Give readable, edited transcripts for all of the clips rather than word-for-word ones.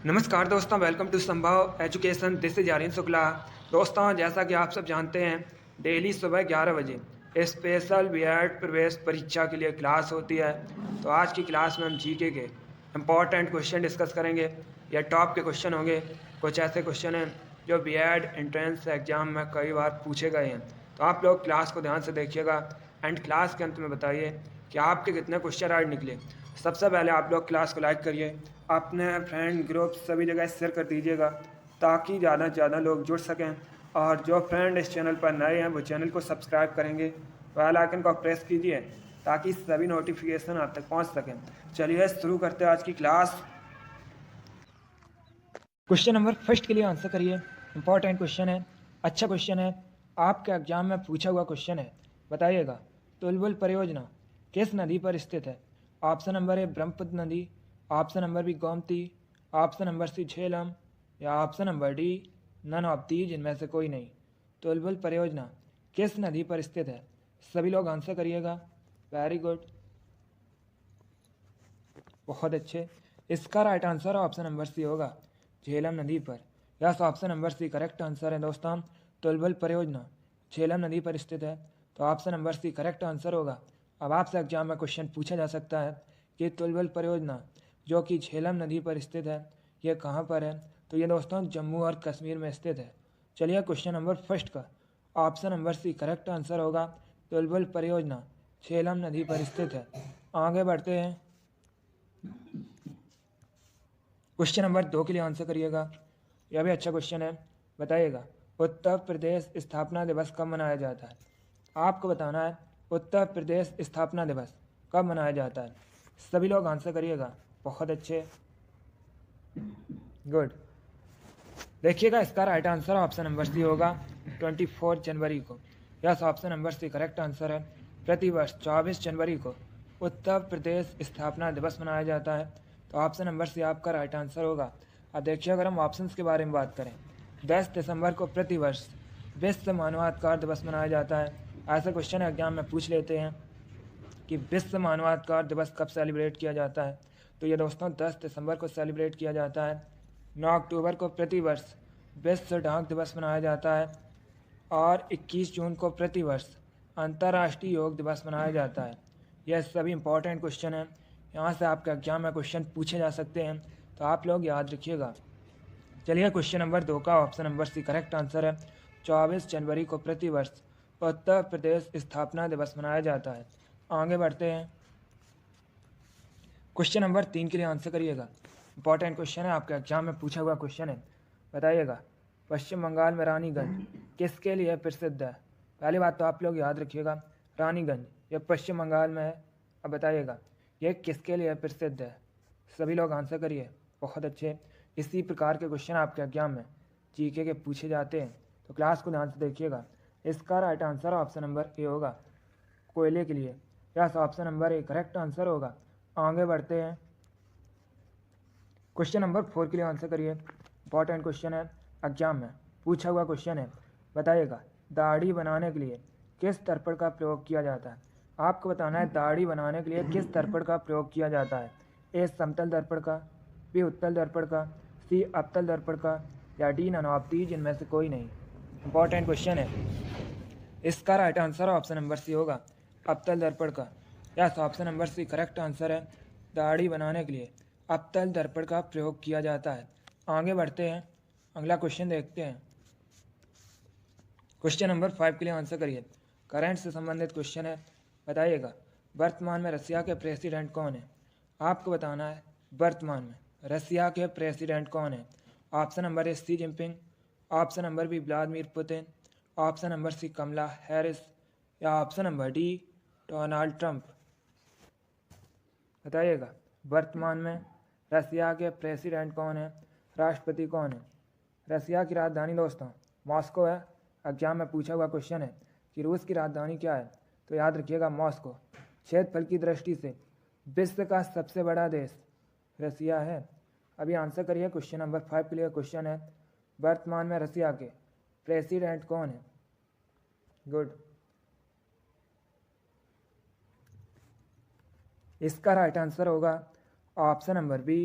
नमस्कार दोस्तों, welcome to Sambhav education. This is Aryan Shukla. दोस्तों, जैसा कि आप सब जानते हैं, डेली सुबह 11 बजे स्पेशल बीएड प्रवेश परीक्षा के लिए क्लास होती है। तो आज की क्लास में हम जीके के इम्पॉर्टेंट क्वेश्चन डिस्कस करेंगे। या टॉप के क्वेश्चन होंगे। कुछ ऐसे क्वेश्चन हैं जो बीएड एंट्रेंस एग्जाम में कई बार पूछे गए हैं। तो आप लोग क्लास को ध्यान से देखिएगा एंड क्लास के अंत में बताइए कि आपके कितने क्वेश्चन आज निकले। सबसे पहले आप लोग क्लास को लाइक करिए, अपने फ्रेंड ग्रुप सभी जगह शेयर कर दीजिएगा ताकि ज़्यादा से ज़्यादा लोग जुड़ सकें। और जो फ्रेंड इस चैनल पर नए हैं वो चैनल को सब्सक्राइब करेंगे, बेल आइकन को प्रेस कीजिए ताकि सभी नोटिफिकेशन आप तक पहुंच सकें। चलिए शुरू करते हैं आज की क्लास। क्वेश्चन नंबर फर्स्ट के लिए आंसर करिए। इंपॉर्टेंट क्वेश्चन है, अच्छा क्वेश्चन है, आपके एग्जाम में पूछा हुआ क्वेश्चन है। बताइएगा, तुलबुल परियोजना किस नदी पर स्थित है? ऑप्शन नंबर ए ब्रह्मपुत्र नदी, option number B Gomti, option number C Jhelum, या option number D none of these इनमें से कोई नहीं। तुलबुल परियोजना किस नदी पर स्थित है? सभी लोग आंसर करिएगा। वेरी गुड, बहुत अच्छे। इसका right answer option number C होगा, झेलम नदी पर। Yes, option number C correct answer है दोस्तों। तुलबुल परियोजना झेलम नदी पर स्थित है, तो option number C correct answer होगा। अब आपसे एग्जाम में क्वेश्चन पूछा जा सकता है कि तुलबुल परियोजना जो कि झेलम नदी पर स्थित है, ये कहाँ पर है? तो ये दोस्तों जम्मू और कश्मीर में स्थित है। चलिए क्वेश्चन नंबर फर्स्ट का option number C correct answer होगा, तुलबुल परियोजना झेलम नदी पर स्थित है। आगे बढ़ते हैं, क्वेश्चन नंबर 2 के लिए आंसर करिएगा। यह भी अच्छा क्वेश्चन है। बताइएगा, उत्तर प्रदेश स्थापना दिवस कब मनाया जाता है? आपको बताना है उत्तर प्रदेश स्थापना दिवस कब मनाया जाता है। सभी लोग आंसर करिएगा। बहुत अच्छे, गुड। देखिएगा, इसका right answer option number C होगा, 24 जनवरी को। Yes, option number C correct answer है। प्रतिवर्ष 24 जनवरी को उत्तर प्रदेश स्थापना दिवस मनाया जाता है, तो ऑप्शन नंबर सी आपका राइट आंसर होगा। अब देखिए, अगर हम ऑप्शंस के बारे में बात करें, 10 दिसंबर को प्रतिवर्ष विश्व मानवाधिकार दिवस मनाया जाता है। ऐसा क्वेश्चन एग्जाम में पूछ लेते हैं कि विश्व मानवाधिकार दिवस कब सेलिब्रेट किया जाता है। तो ये दोस्तों 10 दिसंबर को सेलिब्रेट किया जाता है। 9 अक्टूबर को प्रतिवर्ष विश्व डाक दिवस मनाया जाता है, और 21 जून को प्रतिवर्ष अंतर्राष्ट्रीय योग दिवस मनाया जाता है। यह सभी इंपॉर्टेंट क्वेश्चन हैं, यहाँ से आपके एग्जाम में क्वेश्चन पूछे जा सकते हैं, तो आप लोग याद रखिएगा। चलिए क्वेश्चन नंबर 2 का option number C correct answer है, 24 जनवरी को प्रतिवर्ष उत्तर प्रदेश स्थापना दिवस मनाया जाता है। आगे बढ़ते हैं, क्वेश्चन नंबर 3 के लिए आंसर करिएगा। इंपॉर्टेंट क्वेश्चन है, आपके एग्जाम में पूछा हुआ क्वेश्चन है। बताइएगा, पश्चिम बंगाल में रानीगंज किसके लिए प्रसिद्ध है? पहली बात तो आप लोग याद रखिएगा, रानीगंज ये पश्चिम बंगाल में है। अब बताइएगा, ये किसके लिए प्रसिद्ध है? सभी लोग आंसर करिए। बहुत अच्छे, इसी प्रकार के क्वेश्चन आपके एग्जाम में जीके के पूछे जाते हैं, तो क्लास को ध्यान से देखिएगा। इसका right answer option number A होगा, कोयले के लिए। Yes, option number A correct answer होगा। आगे बढ़ते हैं, क्वेश्चन नंबर 4 के लिए आंसर करिए। इंपॉर्टेंट क्वेश्चन है, एग्जाम में पूछा हुआ क्वेश्चन है। बताइएगा, दाढ़ी बनाने के लिए किस दर्पण का प्रयोग किया जाता है? आपको बताना है दाढ़ी बनाने के लिए किस दर्पण का प्रयोग किया जाता है। ए समतल दर्पण का, बी उत्तल दर्पण का, सी अवतल दर्पण का, या डी नन ऑफ दीज इनमें से कोई नहीं। इंपॉर्टेंट क्वेश्चन है, इसका right answer option number C होगा, अवतल दर्पण का। Yes, option number C correct answer है। दाढ़ी बनाने के लिए अवतल दर्पण का प्रयोग किया जाता है। आगे बढ़ते हैं, अगला क्वेश्चन देखते हैं। क्वेश्चन नंबर 5 के लिए आंसर करिए। करंट से संबंधित क्वेश्चन है। बताइएगा, वर्तमान में रसिया के प्रेसिडेंट कौन है? आपको बताना है वर्तमान में रसिया के प्रेसिडेंट कौन है। Option number A Xi Jinping, option number B Vladimir Putin, option number C Kamala Harris, या option number D Donald Trump. बताइएगा, वर्तमान में रसिया के प्रेसिडेंट कौन है, राष्ट्रपति कौन है? रसिया की राजधानी दोस्तों मॉस्को है। एग्जाम में पूछा हुआ क्वेश्चन है कि रूस की राजधानी क्या है, तो याद रखिएगा मॉस्को। क्षेत्रफल की दृष्टि से विश्व का सबसे बड़ा देश रसिया है। अभी आंसर करिए, क्वेश्चन नंबर 5 के लिए क्वेश्चन है, वर्तमान में रसिया के प्रेसिडेंट कौन है? गुड, इसका राइट आंसर होगा option number B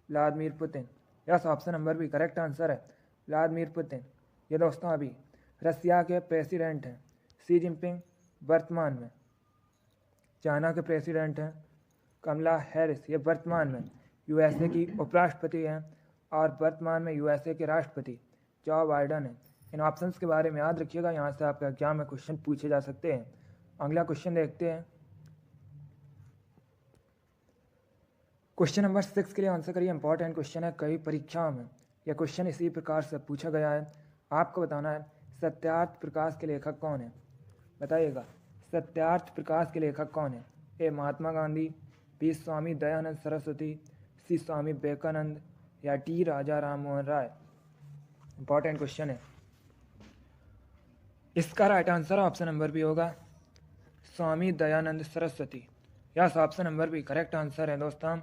Vladimir Putin. Yes, option number B correct answer है व्लादिमीर पुतिन। ये दोस्तों अभी रसिया के प्रेसिडेंट हैं शी जिनपिंग, वर्तमान में चाइना के प्रेसिडेंट हैं कमला हैरिस, ये वर्तमान में यूएसए की उपराष्ट्रपति हैं, और वर्तमान में यूएसए के राष्ट्रपति जो बाइडन हैं। इन ऑप्शंस के बारे में याद रखिएगा, यहाँ से आपके एग्जाम में क्वेश्चन पूछे जा सकते हैं। अगला क्वेश्चन देखते हैं। क्वेश्चन नंबर 6 के लिए आंसर करिए। इंपॉर्टेंट क्वेश्चन है, कई परीक्षाओं में यह क्वेश्चन इसी प्रकार से पूछा गया है। आपको बताना है सत्यार्थ प्रकाश के लेखक कौन है, बताइएगा। सत्यार्थ प्रकाश के लेखक कौन है? A Mahatma Gandhi, B Swami Dayanand Saraswati, C Swami Vivekananda, या D Raja Ram Mohan Roy. Important question है। इसका right answer option number B होगा Swami Dayanand Saraswati. Yes, option number B correct answer है दोस्तों।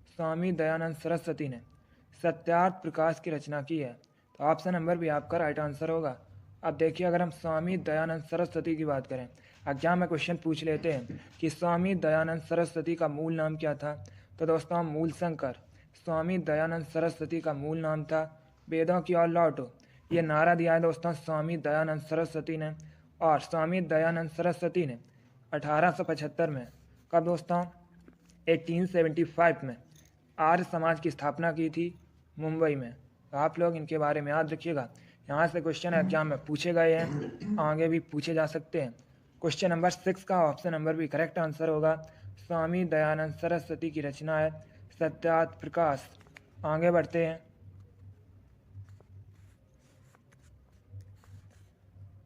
स्वामी दयानंद सरस्वती ने सत्यार्थ प्रकाश की रचना की है, तो ऑप्शन नंबर बी आपका राइट आंसर होगा। अब देखिए, अगर हम स्वामी दयानंद सरस्वती की बात करें, एग्जाम में क्वेश्चन पूछ लेते हैं कि स्वामी दयानंद सरस्वती का मूल नाम क्या था, तो दोस्तों मूल शंकर। स्वामी दयानंद सरस्वती का मूल नाम था वेदों की ओर लौटो। ये नारा दिया है दोस्तों स्वामी दयानंद सरस्वती ने, और स्वामी दयानंद सरस्वती ने 1875 में, कब दोस्तों, 1875 में आर्य समाज की स्थापना की थी मुंबई में। तो आप लोग इनके बारे में याद रखिएगा, यहाँ से क्वेश्चन एग्जाम में पूछे गए हैं, आगे भी पूछे जा सकते हैं। क्वेश्चन नंबर 6 का ऑप्शन नंबर भी करेक्ट आंसर होगा। स्वामी दयानंद सरस्वती की रचना है सत्यार्थ प्रकाश। आगे बढ़ते हैं।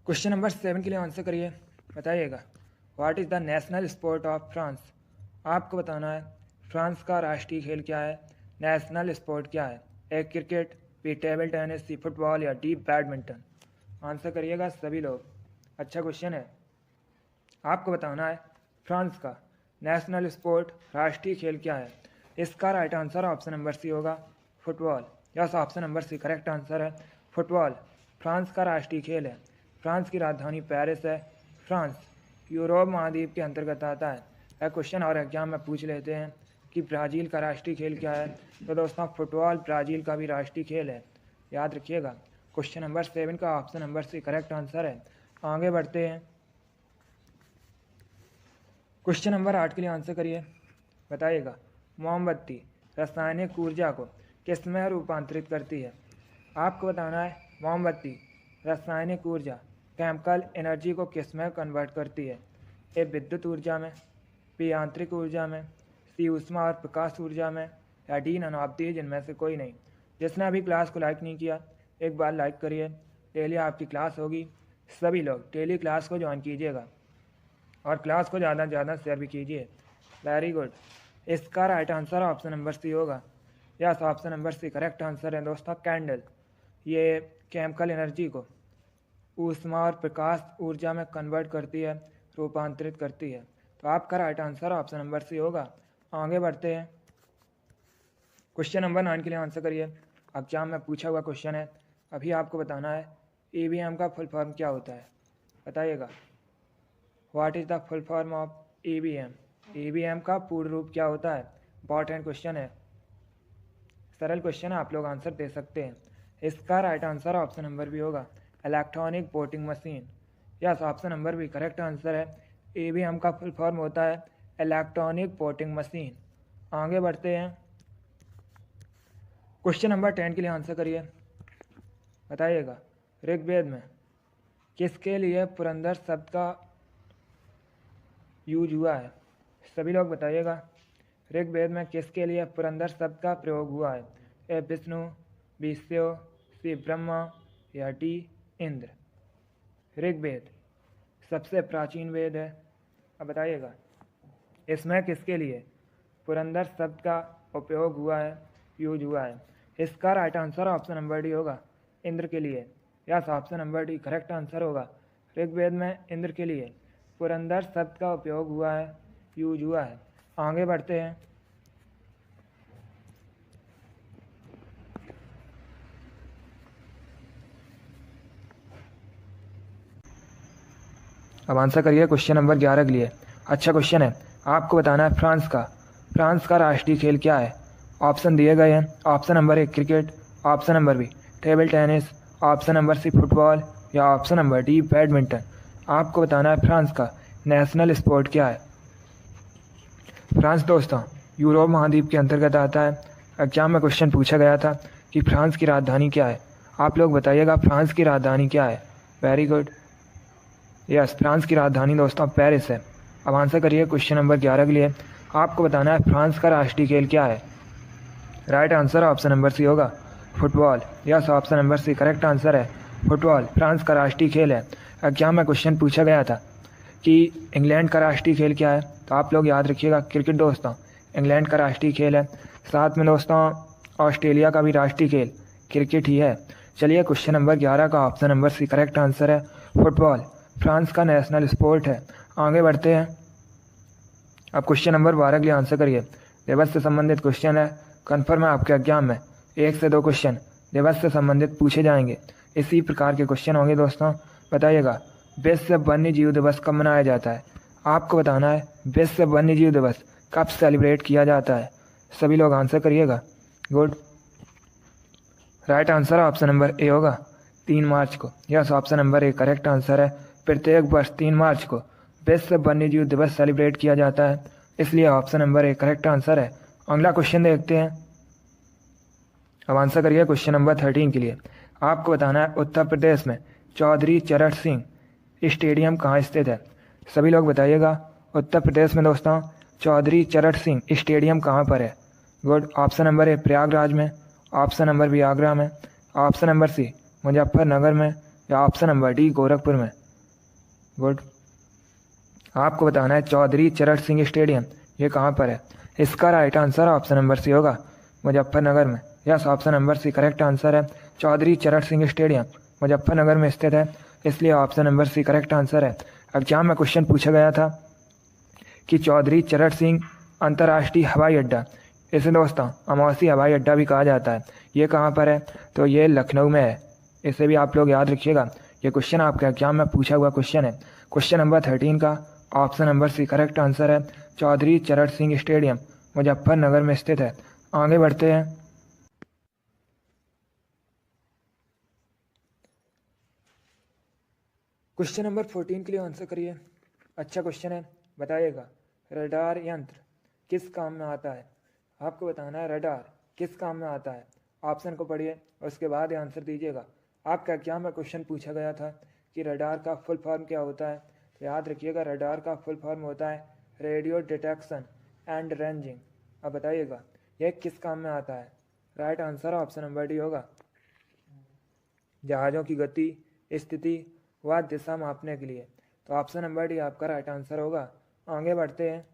क्वेश्चन नंबर 7 के लिए आंसर करिए, बताइएगा। What is the national sport of France? आपको बताना है फ्रांस का राष्ट्रीय खेल क्या है, नेशनल स्पोर्ट क्या है। A cricket, B table tennis, C football, या डी बैडमिंटन। आंसर करिएगा सभी लोग। अच्छा क्वेश्चन है। आपको बताना है फ्रांस का नेशनल स्पोर्ट, राष्ट्रीय खेल क्या है। इसका right answer option number C होगा football. Yes, option number C correct answer है फुटबॉल। फ्रांस का राष्ट्रीय खेल है। फ्रांस की राजधानी पेरिस है। फ्रांस यूरोप महाद्वीप के अंतर्गत आता है। यह क्वेश्चन और एग्जाम में पूछ लेते हैं कि ब्राज़ील का राष्ट्रीय खेल क्या है, तो दोस्तों फुटबॉल ब्राज़ील का भी राष्ट्रीय खेल है, याद रखिएगा। क्वेश्चन नंबर 7 का option number C correct answer है। आगे बढ़ते हैं। क्वेश्चन नंबर 8 के लिए आंसर करिए, बताइएगा। मोमबत्ती रासायनिक ऊर्जा को किस में रूपांतरित करती है? आपको बताना है मोमबत्ती रासायनिक ऊर्जा, केमिकल एनर्जी को किस में कन्वर्ट करती है। ए विद्युत ऊर्जा में, बी यांत्रिक ऊर्जा में, सी ऊष्मा और प्रकाश ऊर्जा में, या डी अनापत्ति, जिनमें से कोई नहीं। जिसने अभी क्लास को लाइक नहीं किया, एक बार लाइक करिए। डेली आपकी क्लास होगी, सभी लोग डेली क्लास को ज्वाइन कीजिएगा, और क्लास को ज़्यादा से ज़्यादा शेयर भी कीजिए। Very good. इसका right answer option number C होगा। Yes, option number C correct answer है दोस्तों कैंडल। ये केमिकल एनर्जी को ऊष्मा और प्रकाश ऊर्जा में कन्वर्ट करती है, रूपांतरित करती है। तो आपका right answer option number C होगा। आगे बढ़ते हैं। क्वेश्चन नंबर 9 के लिए आंसर करिए। एग्जाम में पूछा हुआ क्वेश्चन है। अभी आपको बताना है ईवीएम का फुल फॉर्म क्या होता है, बताइएगा। What is the full form of EVM? EVM का पूर्ण रूप क्या होता है? इंपॉर्टेंट क्वेश्चन है, सरल क्वेश्चन है, आप लोग आंसर दे सकते हैं। इसका राइट आंसर ऑप्शन नंबर भी होगा electronic voting machine. Yes, option number भी करेक्ट आंसर है। ईवीएम का फुल फॉर्म होता है इलेक्ट्रॉनिक वोटिंग मशीन। आगे बढ़ते हैं। क्वेश्चन नंबर 10 के लिए आंसर करिए, बताइएगा। ऋग्वेद में किसके लिए पुरंदर शब्द का यूज हुआ है? सभी लोग बताइएगा। ऋग्वेद में किसके लिए पुरंदर शब्द का प्रयोग हुआ है? ए विष्णु, बी शिव, सी ब्रह्मा, या डी इंद्र। ऋग्वेद सबसे प्राचीन वेद है। अब बताइएगा इसमें किसके लिए पुरंदर शब्द का उपयोग हुआ है, यूज हुआ है। इसका right answer option number D होगा इंद्र के लिए। Yes, option number D correct answer होगा। ऋग्वेद में इंद्र के लिए पुरंदर शब्द का उपयोग हुआ है, यूज हुआ है। आगे बढ़ते हैं। अब आंसर करिए क्वेश्चन नंबर 11 के लिए। अच्छा क्वेश्चन है। आपको बताना है फ्रांस का राष्ट्रीय खेल क्या है। ऑप्शन दिए गए हैं। Option number 1 cricket, option number B table tennis, option number C football या ऑप्शन नंबर डी बैडमिंटन। आपको बताना है फ्रांस का नेशनल स्पोर्ट क्या है। फ्रांस दोस्तों यूरोप महाद्वीप के अंतर्गत आता है। एग्जाम में क्वेश्चन पूछा गया था कि फ्रांस की राजधानी क्या है। आप लोग बताइएगा फ्रांस की राजधानी क्या है। वेरी गुड, यस, फ्रांस की राजधानी दोस्तों पेरिस है। अब आंसर करिए क्वेश्चन नंबर 11 के लिए। आपको बताना है फ्रांस का राष्ट्रीय खेल क्या है। Right answer option number C होगा football. Yes, option number C correct answer है फुटबॉल, फ्रांस का राष्ट्रीय खेल है। एग्जाम में क्वेश्चन पूछा गया था कि इंग्लैंड का राष्ट्रीय खेल क्या है, तो आप लोग याद रखिएगा क्रिकेट दोस्तों इंग्लैंड का राष्ट्रीय खेल है। साथ में दोस्तों ऑस्ट्रेलिया का भी राष्ट्रीय खेल क्रिकेट ही है। चलिए क्वेश्चन नंबर 11 का option number C correct answer है फुटबॉल, फ्रांस का नेशनल स्पोर्ट है। आगे बढ़ते हैं। अब क्वेश्चन नंबर 12 के लिए आंसर करिए। दिवस से संबंधित क्वेश्चन है, कन्फर्म है आपके एग्जाम में 1 से 2 क्वेश्चन दिवस से संबंधित पूछे जाएंगे। इसी प्रकार के क्वेश्चन होंगे दोस्तों। बताइएगा विश्व वन्य जीव दिवस कब मनाया जाता है। आपको बताना है विश्व वन्य जीव दिवस कब सेलिब्रेट किया जाता है। सभी लोग आंसर करिएगा। Good, right answer option number A होगा 3 मार्च को। Yes, option number A correct answer है। प्रत्येक वर्ष 3 मार्च को विश्व वन्य जीव दिवस सेलिब्रेट किया जाता है, इसलिए option number A correct answer है। अगला क्वेश्चन देखते हैं। अब आंसर करिए क्वेश्चन नंबर 13 के लिए। आपको बताना है उत्तर प्रदेश में चौधरी चरण सिंह स्टेडियम कहाँ स्थित है। सभी लोग बताइएगा उत्तर प्रदेश में दोस्तों चौधरी चरण सिंह स्टेडियम कहाँ पर है। गुड, ऑप्शन नंबर ए प्रयागराज में, ऑप्शन नंबर बी आगरा में, ऑप्शन नंबर सी मुजफ्फरनगर में या ऑप्शन नंबर डी गोरखपुर में। गुड, आपको बताना है चौधरी चरण सिंह स्टेडियम ये कहाँ पर है। इसका right answer option number C होगा मुजफ्फरनगर में। Yes, option number C correct answer है। चौधरी चरण सिंह स्टेडियम मुजफ्फरनगर में स्थित है, इसलिए option number C correct answer है। एग्जाम में क्वेश्चन पूछा गया था कि चौधरी चरण सिंह अंतर्राष्ट्रीय हवाई अड्डा, इसे दोस्तों अमौसी हवाई अड्डा भी कहा जाता है, ये कहाँ पर है, तो ये लखनऊ में है। इसे भी आप लोग याद रखिएगा, ये क्वेश्चन आपके एग्जाम में पूछा हुआ क्वेश्चन है। क्वेश्चन नंबर 13 का option number C correct answer है चौधरी चरण सिंह स्टेडियम मुजफ्फरनगर में स्थित है। आगे बढ़ते हैं। क्वेश्चन नंबर 14 के लिए आंसर करिए। अच्छा क्वेश्चन है, बताइएगा रडार यंत्र किस काम में आता है। आपको बताना है रडार किस काम में आता है। ऑप्शन को पढ़िए और उसके बाद ये आंसर दीजिएगा। आपका एग्जाम में क्वेश्चन पूछा गया था कि रडार का फुल फॉर्म क्या होता है, तो याद रखिएगा रडार का फुल फॉर्म होता है रेडियो डिटेक्शन एंड रेंजिंग। अब बताइएगा यह किस काम में आता है। Right answer option number D होगा जहाज़ों की गति, स्थिति व दिशा मापने के लिए। तो ऑप्शन नंबर डी आपका राइट आंसर होगा। आगे बढ़ते हैं।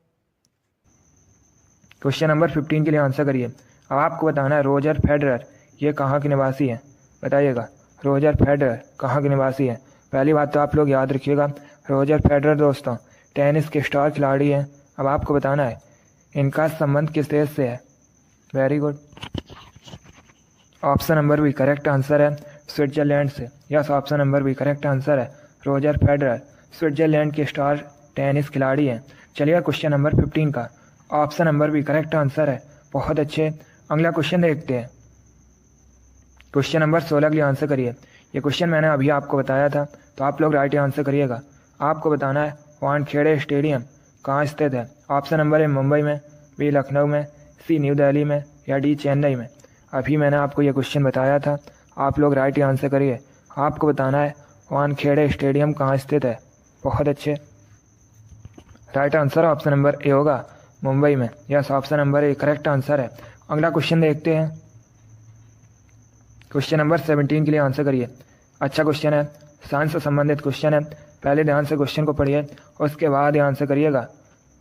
क्वेश्चन नंबर 15 के लिए आंसर करिए। अब आपको बताना है रोजर फेडरर ये कहाँ के निवासी हैं। बताइएगा रोजर फेडरर कहाँ के निवासी हैं। पहली बात तो आप लोग याद रखिएगा रोजर फेडरर दोस्तों टेनिस के स्टार खिलाड़ी हैं। अब आपको बताना है इनका संबंध किस देश से है। Very good, option number B correct answer है स्विट्जरलैंड से। Yes, option number B correct answer है रोजर फेडरर स्विट्जरलैंड के स्टार टेनिस खिलाड़ी हैं। चलिए क्वेश्चन नंबर 15 का option number B correct answer है। बहुत अच्छे, अगला क्वेश्चन देखते हैं। क्वेश्चन नंबर 16 के लिए आंसर करिए। ये क्वेश्चन मैंने अभी आपको बताया था, तो आप लोग राइट आंसर करिएगा। आपको बताना है वानखेड़े स्टेडियम कहाँ स्थित है। ऑप्शन नंबर ए मुंबई में, बी लखनऊ में, सी न्यू दिल्ली में या डी चेन्नई में। अभी मैंने आपको ये क्वेश्चन बताया था, आप लोग राइट आंसर करिए। आपको बताना है वानखेड़े स्टेडियम कहाँ स्थित है। बहुत अच्छे, right answer option number A होगा मुंबई में। Yes, option number A correct answer है। अगला क्वेश्चन देखते हैं। क्वेश्चन नंबर 17 के लिए आंसर करिए। अच्छा क्वेश्चन है, साइंस से संबंधित क्वेश्चन है। पहले ध्यान से क्वेश्चन को पढ़िए, उसके बाद ये आंसर करिएगा।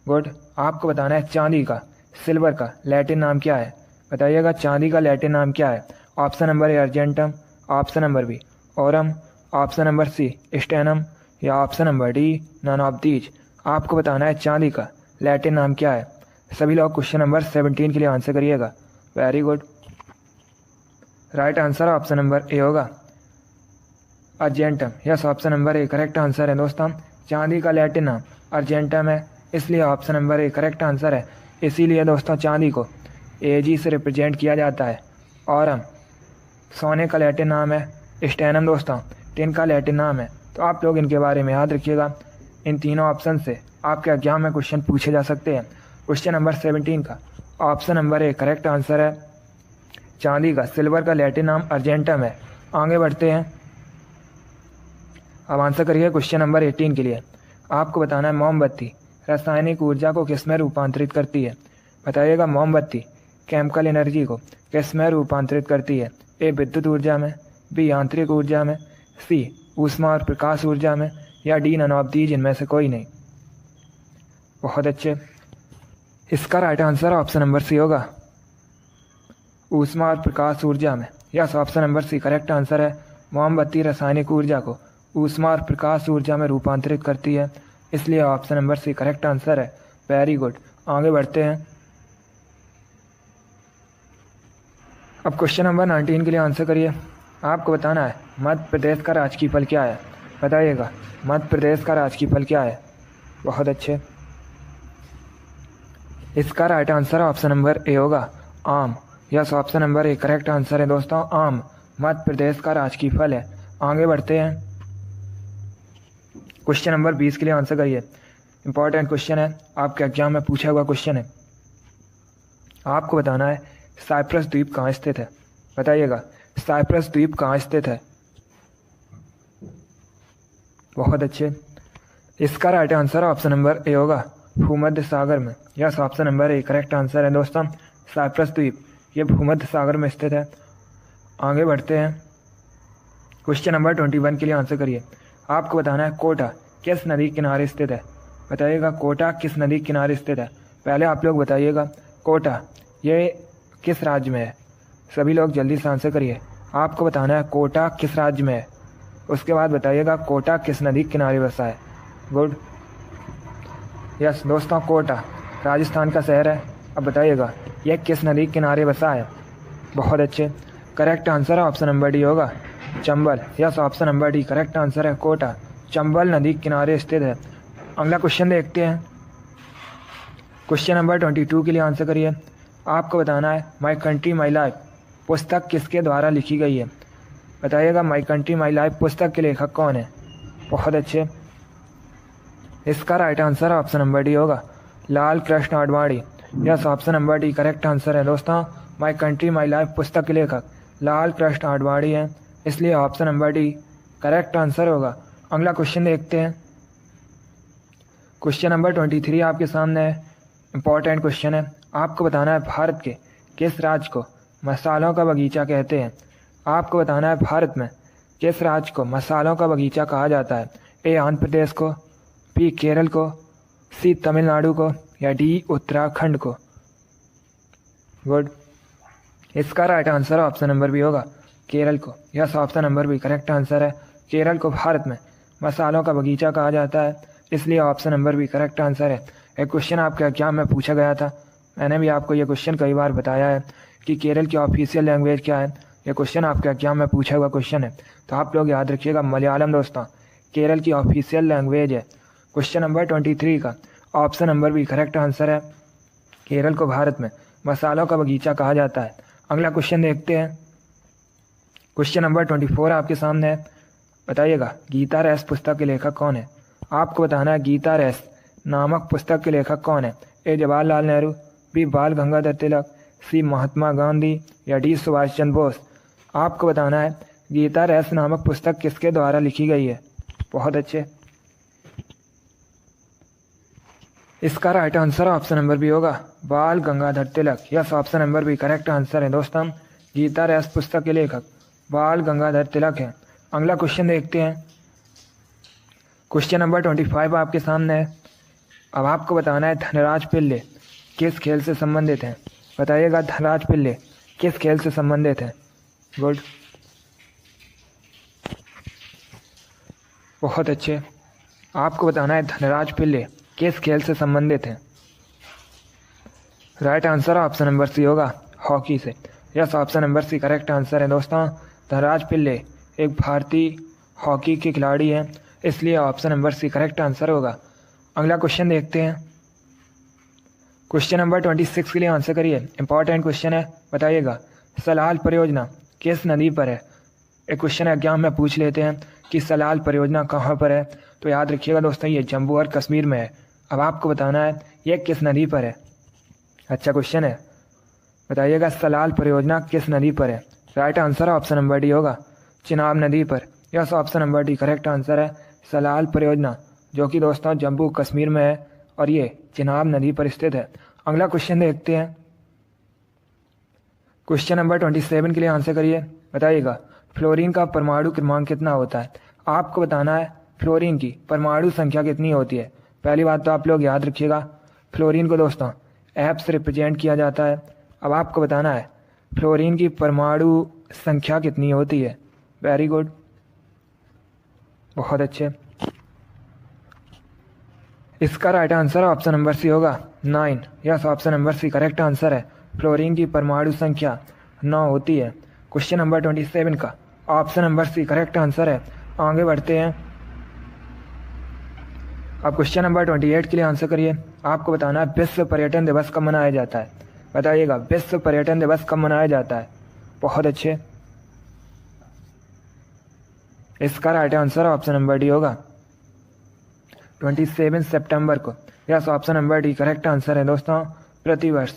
गुड, आपको बताना है चांदी का, सिल्वर का लैटिन नाम क्या है। बताइएगा चांदी का लैटिन नाम क्या है। Option number A argentum, option number B aurum, option number C stannum या option number D none of these. आपको बताना है चांदी का लैटिन नाम क्या है। सभी लोग क्वेश्चन नंबर 17 के लिए आंसर करिएगा। Very good, right answer option number A होगा argentum. Yes, option number A correct answer है दोस्तों। चांदी का लैटिन नाम अर्जेंटम है, इसलिए option number A correct answer है। इसीलिए दोस्तों चांदी को एजी से रिप्रेजेंट किया जाता है। ऑरम सोने का लैटिन नाम है स्टेनम दोस्तों, टिन का लैटिन नाम है। तो आप लोग इनके बारे में याद रखिएगा। इन तीनों ऑप्शन से आपके एग्जाम में क्वेश्चन पूछे जा सकते हैं। क्वेश्चन नंबर 17 का option number A correct answer है चांदी का, सिल्वर का लैटिन नाम अर्जेंटम है। आगे बढ़ते हैं, अब आंसर करिए क्वेश्चन नंबर 18 के लिए। आपको बताना है मोमबत्ती रासायनिक ऊर्जा को किस में रूपांतरित करती है। बताइएगा मोमबत्ती केमिकल एनर्जी को किस में रूपांतरित करती है। ए विद्युत ऊर्जा में, बी यांत्रिक ऊर्जा में, सी ऊष्मा और प्रकाश ऊर्जा में, या डी नन ऑफ दीज इनमें से कोई नहीं। बहुत अच्छे, इसका right answer option number C होगा, ऊष्मा और प्रकाश ऊर्जा में। Yes, option number C correct answer है। मोमबत्ती रासायनिक ऊर्जा को ऊष्मा और प्रकाश ऊर्जा में रूपांतरित करती है, इसलिए option number C correct answer है। वेरी गुड, आगे बढ़ते हैं। अब क्वेश्चन नंबर 19 के लिए आंसर करिए। आपको बताना है मध्य प्रदेश का राजकीय फल क्या है। बताइएगा मध्य प्रदेश का राजकीय फल क्या है। बहुत अच्छे, इसका right answer option number A होगा आम। Yes, option number A correct answer है दोस्तों, आम मध्य प्रदेश का राजकीय फल है। आगे बढ़ते हैं, क्वेश्चन नंबर 20 के लिए आंसर करिए। इंपॉर्टेंट क्वेश्चन है, आपके एग्जाम में पूछा हुआ क्वेश्चन है। आपको बताना है साइप्रस द्वीप कहाँ स्थित है। बताइएगा साइप्रस द्वीप कहाँ स्थित है। बहुत अच्छे, इसका right answer option number A होगा भूमध्य सागर में। Yes, option number A correct answer है दोस्तों, साइप्रस द्वीप ये भूमध्य सागर में स्थित है। आगे बढ़ते हैं, क्वेश्चन नंबर 21 के लिए आंसर करिए। आपको बताना है कोटा किस नदी किनारे स्थित है। बताइएगा कोटा किस नदी किनारे स्थित है। पहले आप लोग बताइएगा कोटा ये किस राज्य में है। सभी लोग जल्दी से आंसर करिए। आपको बताना है कोटा किस राज्य में है, उसके बाद बताइएगा कोटा किस नदी किनारे बसा है। गुड, यस दोस्तों, कोटा राजस्थान का शहर है। अब बताइएगा यह किस नदी किनारे बसा है। बहुत अच्छे, करेक्ट आंसर है ऑप्शन नंबर डी होगा Chambal. Yes, option number D correct answer है, कोटा चंबल नदी किनारे स्थित है। अगला क्वेश्चन देखते हैं, क्वेश्चन नंबर 22 के लिए आंसर करिए। आपको बताना है माई कंट्री माई लाइफ पुस्तक किसके द्वारा लिखी गई है। बताइएगा माई कंट्री माई लाइफ पुस्तक के लेखक कौन है। बहुत अच्छे, इसका right answer option number D होगा Lal Krishna Advani. Yes, option number D correct answer है दोस्तों, माई कंट्री माई लाइफ पुस्तक के लेखक लाल कृष्ण आडवाणी है, इसलिए option number D correct answer होगा। अगला क्वेश्चन देखते हैं, क्वेश्चन नंबर 23 आपके सामने है। इंपॉर्टेंट क्वेश्चन है, आपको बताना है भारत के किस राज्य को मसालों का बगीचा कहते हैं। आपको बताना है भारत में किस राज्य को मसालों का बगीचा कहा जाता है। ए आंध्र प्रदेश को, बी केरल को, सी तमिलनाडु को, या डी उत्तराखंड को। गुड, इसका right answer option number B होगा केरल को। Yes, option number B correct answer है, केरल को भारत में मसालों का बगीचा कहा जाता है, इसलिए option number B correct answer है। एक क्वेश्चन आपके एग्जाम में पूछा गया था, मैंने भी आपको ये क्वेश्चन कई बार बताया है कि केरल की ऑफिशियल लैंग्वेज क्या है। ये क्वेश्चन आपके एग्जाम में पूछा हुआ क्वेश्चन है, तो आप लोग याद रखिएगा मलयालम दोस्तों केरल की ऑफिशियल लैंग्वेज है। क्वेश्चन नंबर 23 का option number B correct answer है, केरल को भारत में मसालों का बगीचा कहा जाता है। अगला क्वेश्चन देखते हैं, क्वेश्चन नंबर 24 आपके सामने है। बताइएगा गीता रेस पुस्तक के लेखक कौन है। आपको बताना है गीता रेस नामक पुस्तक के लेखक कौन है। ए जवाहरलाल नेहरू, बी बाल गंगाधर तिलक, सी महात्मा गांधी, या डी सुभाष चंद्र बोस। आपको बताना है गीता रेस नामक पुस्तक किसके द्वारा लिखी गई है। बहुत अच्छे, इसका right answer option number B होगा Bal Gangadhar Tilak. Yes, option number B correct answer है दोस्तों, गीता रेस पुस्तक के लेखक बाल गंगाधर तिलक है। अगला क्वेश्चन देखते हैं, क्वेश्चन नंबर 25 आपके सामने है। अब आपको बताना है धनराज पिल्ले किस खेल से संबंधित हैं। बताइएगा धनराज पिल्ले किस खेल से संबंधित है। गुड, बहुत अच्छे, आपको बताना है धनराज पिल्ले किस खेल से संबंधित है। Right answer option number C होगा हॉकी से। Yes, option number C correct answer है दोस्तों, धनराज पिल्ले एक भारतीय हॉकी के खिलाड़ी हैं, इसलिए option number C correct answer होगा। अगला क्वेश्चन देखते हैं, क्वेश्चन नंबर 26 के लिए आंसर करिए। इंपॉर्टेंट क्वेश्चन है, बताइएगा सलाल परियोजना किस नदी पर है। एक क्वेश्चन एग्जाम में पूछ लेते हैं कि सलाल परियोजना कहाँ पर है, तो याद रखिएगा दोस्तों ये जम्मू और कश्मीर में है। अब आपको बताना है ये किस नदी पर है। अच्छा क्वेश्चन है, बताइएगा सलाल परियोजना किस नदी पर है। Right answer option number D होगा, चिनाब नदी पर। Yes, option number D correct answer है। सलाल परियोजना जो कि दोस्तों जम्मू कश्मीर में है और ये चिनाब नदी पर स्थित है। अगला क्वेश्चन देखते हैं, क्वेश्चन नंबर 27 के लिए आंसर करिए। बताइएगा फ्लोरीन का परमाणु क्रमांक कितना होता है। आपको बताना है फ्लोरीन की परमाणु संख्या कितनी होती है। पहली बात तो आप लोग याद रखिएगा, फ्लोरीन को दोस्तों एफ से रिप्रेजेंट किया जाता है। अब आपको बताना है फ्लोरीन की परमाणु संख्या कितनी होती है। वेरी गुड, बहुत अच्छे। इसका right answer option number C होगा 9। Yes, option number C correct answer है। फ्लोरीन की परमाणु संख्या 9 होती है। क्वेश्चन नंबर 27 का option number C correct answer है। आगे बढ़ते हैं, अब क्वेश्चन नंबर 28 के लिए आंसर करिए। आपको बताना है विश्व पर्यटन दिवस कब मनाया जाता है। बताइएगा विश्व पर्यटन दिवस कब मनाया जाता है। बहुत अच्छे, इसका right answer option number D होगा 27 सितंबर को। Yes, option number D correct answer है दोस्तों। प्रतिवर्ष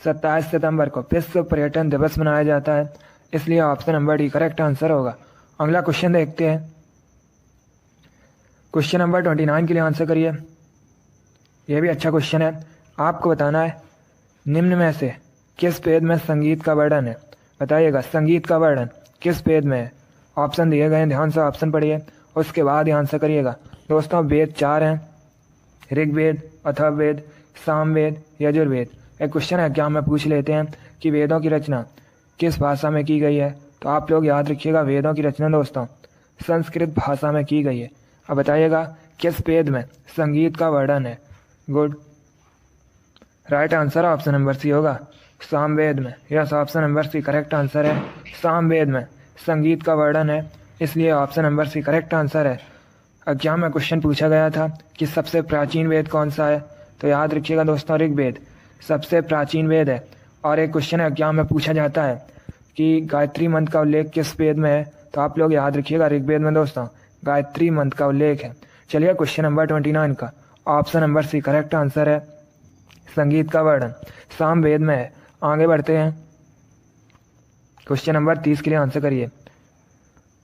27 सितंबर को विश्व पर्यटन दिवस मनाया जाता है, इसलिए option number D correct answer होगा। अगला क्वेश्चन देखते हैं, क्वेश्चन नंबर 29 के लिए आंसर करिए। यह भी अच्छा क्वेश्चन है। आपको बताना है निम्न में से किस वेद में संगीत का वर्णन है। बताइएगा संगीत का वर्णन किस वेद में है। ऑप्शन दिए गए हैं, ध्यान से ऑप्शन पढ़िए, उसके बाद ही आंसर करिएगा। दोस्तों वेद 4 हैं, ऋग्वेद, अथर्ववेद, सामवेद, यजुर्वेद। एक क्वेश्चन एग्जाम में पूछ लेते हैं कि वेदों की रचना किस भाषा में की गई है, तो आप लोग याद रखिएगा वेदों की रचना दोस्तों संस्कृत भाषा में की गई है। अब बताइएगा किस वेद में संगीत का वर्णन है। Good, right answer option number C होगा सामवेद में। Yes, option number C correct answer है। सामवेद में संगीत का वर्णन है, इसलिए option number C correct answer है। एग्जाम में क्वेश्चन पूछा गया था कि सबसे प्राचीन वेद कौन सा है, तो याद रखिएगा दोस्तों ऋग्वेद सबसे प्राचीन वेद है। और एक क्वेश्चन एग्जाम में पूछा जाता है कि गायत्री मंत्र का उल्लेख किस वेद में है, तो आप लोग याद रखिएगा ऋग्वेद में दोस्तों गायत्री मंत्र का उल्लेख है। चलिए क्वेश्चन नंबर 29 का option number C correct answer है। संगीत का वर्णन सामवेद में है। आगे बढ़ते हैं, क्वेश्चन नंबर 30 के लिए आंसर करिए।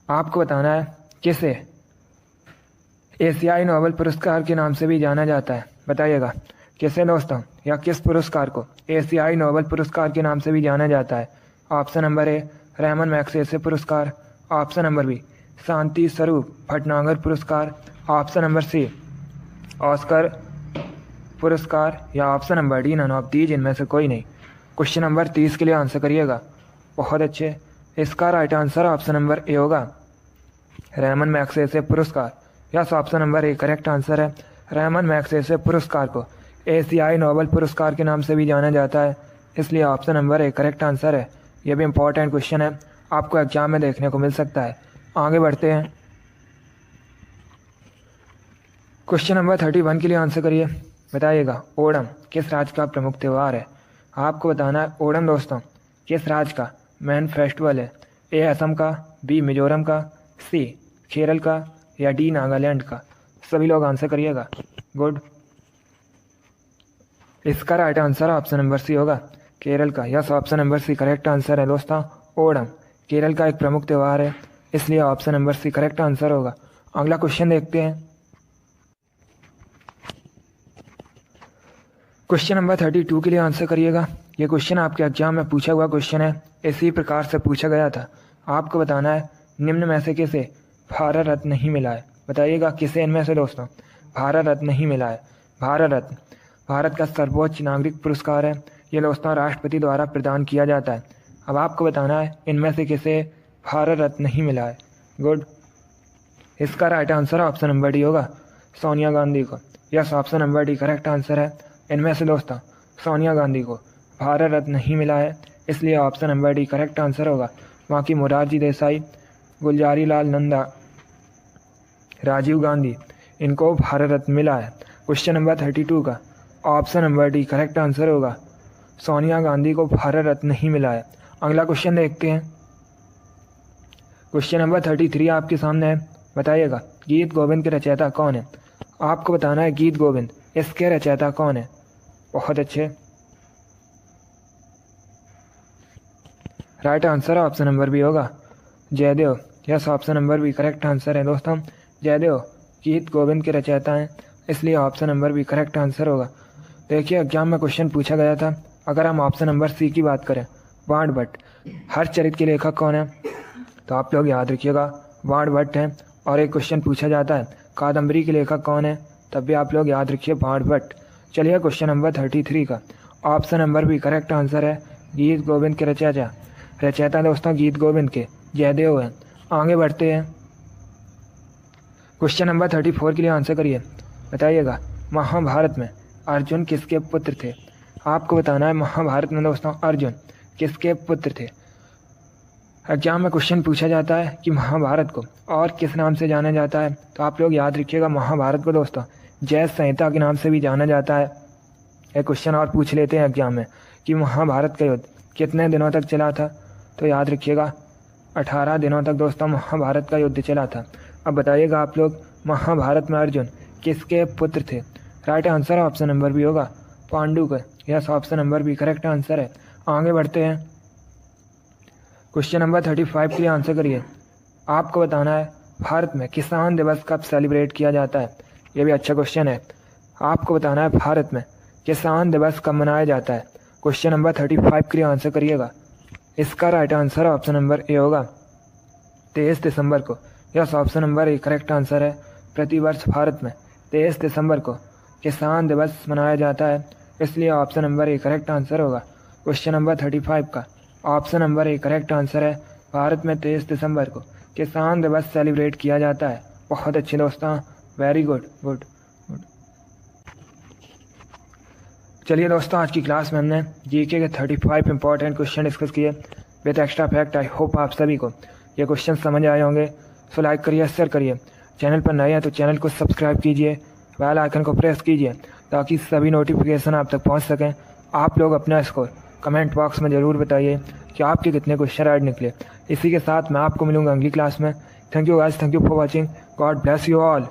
आपको बताना है किसे एशियाई नोबेल पुरस्कार के नाम से भी जाना जाता है। बताइएगा किसे दोस्तों, या किस पुरस्कार को एशियाई नोबेल पुरस्कार के नाम से भी जाना जाता है। Option number A Ramon Magsaysay पुरस्कार, option number B Shanti Swarup Bhatnagar पुरस्कार, ऑप्शन नंबर सी ऑस्कर पुरस्कार, या option number D none of these, इनमें से कोई नहीं। क्वेश्चन नंबर 30 के लिए आंसर करिएगा। बहुत अच्छे, इसका right answer option number A होगा रैमन मैग्सेसे पुरस्कार। Yes, option number A correct answer है। रैमन मैग्सेसे पुरस्कार को एशियाई नोबेल पुरस्कार के नाम से भी जाना जाता है, इसलिए option number A correct answer है। यह भी इंपॉर्टेंट क्वेश्चन है, आपको एग्जाम में देखने को मिल सकता है। आगे बढ़ते हैं, क्वेश्चन नंबर 31 के लिए आंसर करिए। बताइएगा ओणम किस राज्य का प्रमुख त्यौहार है। आपको बताना है ओणम दोस्तों किस राज्य का मेन फेस्टिवल है। ए असम का, बी मिजोरम का, सी केरल का, या डी नागालैंड का। सभी लोग आंसर करिएगा। गुड, इसका right answer option number C होगा केरल का। Yes, option number C correct answer है दोस्तों। ओणम केरल का एक प्रमुख त्यौहार है, इसलिए option number C correct answer होगा। अगला क्वेश्चन देखते हैं, क्वेश्चन नंबर 32 के लिए आंसर करिएगा। ये क्वेश्चन आपके एग्जाम में पूछा हुआ क्वेश्चन है, इसी प्रकार से पूछा गया था। आपको बताना है निम्न में से किसे भारत रत्न नहीं मिला है। बताइएगा किसे इनमें से दोस्तों भारत रत्न नहीं मिला है। भारत रत्न भारत का सर्वोच्च नागरिक पुरस्कार है, ये दोस्तों राष्ट्रपति द्वारा प्रदान किया जाता है। अब आपको बताना है इनमें से किसे भारत रत्न नहीं मिला है। गुड, इसका right answer option number D होगा सोनिया गांधी को। Yes, option number D correct answer है। इनमें से दोस्तों सोनिया गांधी को भारत रत्न नहीं मिला है, इसलिए option number D correct answer होगा। बाकी मोरारजी देसाई, गुलजारी लाल नंदा, राजीव गांधी, इनको भारत रत्न मिला है। क्वेश्चन नंबर 32 का option number D correct answer होगा। सोनिया गांधी को भारत रत्न नहीं मिला है। अगला क्वेश्चन देखते हैं, क्वेश्चन नंबर 33 आपके सामने है। बताइएगा गीत गोविंद के रचयिता कौन है। आपको बताना है गीत गोविंद इसके रचयिता कौन है। बहुत अच्छे, right answer option number B होगा Jaidev. Yes, option number B correct answer है दोस्तों। जयदेव गीत गोविंद के रचयिता हैं, इसलिए option number B correct answer होगा। देखिए एग्जाम में क्वेश्चन पूछा गया था, अगर हम ऑप्शन नंबर सी की बात करें, वाण भट्ट हरचरित के लेखक कौन है, तो आप लोग याद रखिएगा वाण भट्ट हैं। और एक क्वेश्चन पूछा जाता है कादम्बरी के लेखक कौन है, तब भी आप लोग याद रखिए वाण भट्ट। चलिए क्वेश्चन नंबर 33 का option number B correct answer है गीत गोविंद के रचयिता दोस्तों गीत गोविंद के जयदेव हैं। आगे बढ़ते हैं, क्वेश्चन नंबर 34 के लिए आंसर करिए। बताइएगा महाभारत में अर्जुन किसके पुत्र थे। आपको बताना है महाभारत में दोस्तों अर्जुन किसके पुत्र थे। एग्जाम में क्वेश्चन पूछा जाता है कि महाभारत को और किस नाम से जाना जाता है, तो आप लोग याद रखिएगा महाभारत को दोस्तों जय संहिता के नाम से भी जाना जाता है। एक क्वेश्चन और पूछ लेते हैं एग्जाम में कि महाभारत का युद्ध कितने दिनों तक चला था, तो याद रखिएगा 18 दिनों तक दोस्तों महाभारत का युद्ध चला था। अब बताइएगा आप लोग महाभारत में अर्जुन किसके पुत्र थे। Right answer option number B होगा पांडु का। Yes, option number B correct answer है। आगे बढ़ते हैं, क्वेश्चन नंबर 35 के लिए आंसर करिए। आपको बताना है भारत में किसान दिवस कब सेलिब्रेट किया जाता है। ये भी अच्छा क्वेश्चन है। आपको बताना है भारत में किसान दिवस कब मनाया जाता है। क्वेश्चन नंबर 35 के लिए आंसर करिएगा। इसका right answer option number A होगा 23 दिसंबर को। Yes, option number A correct answer है। प्रतिवर्ष भारत में 23 दिसंबर को किसान दिवस मनाया जाता है, इसलिए option number A correct answer होगा। क्वेश्चन नंबर 35 का option number A correct answer है। भारत में 23 दिसंबर को किसान दिवस सेलिब्रेट किया जाता है। बहुत अच्छे दोस्तों, वेरी गुड गुड गुड। चलिए दोस्तों आज की क्लास में हमने जीके के 35 इंपॉर्टेंट क्वेश्चन डिस्कस किए with extra fact. I hope आप सभी को ये क्वेश्चन समझ आए होंगे। सो लाइक करिए, शेयर करिए। चैनल पर नए हैं तो चैनल को सब्सक्राइब कीजिए, बेल आइकन को प्रेस कीजिए ताकि सभी नोटिफिकेशन आप तक पहुंच सकें। आप लोग अपना स्कोर कमेंट बॉक्स में ज़रूर बताइए कि आपके कितने क्वेश्चन राइट निकले। इसी के साथ मैं आपको मिलूंगा अगली क्लास में। Thank you guys, thank you for watching. God bless you all.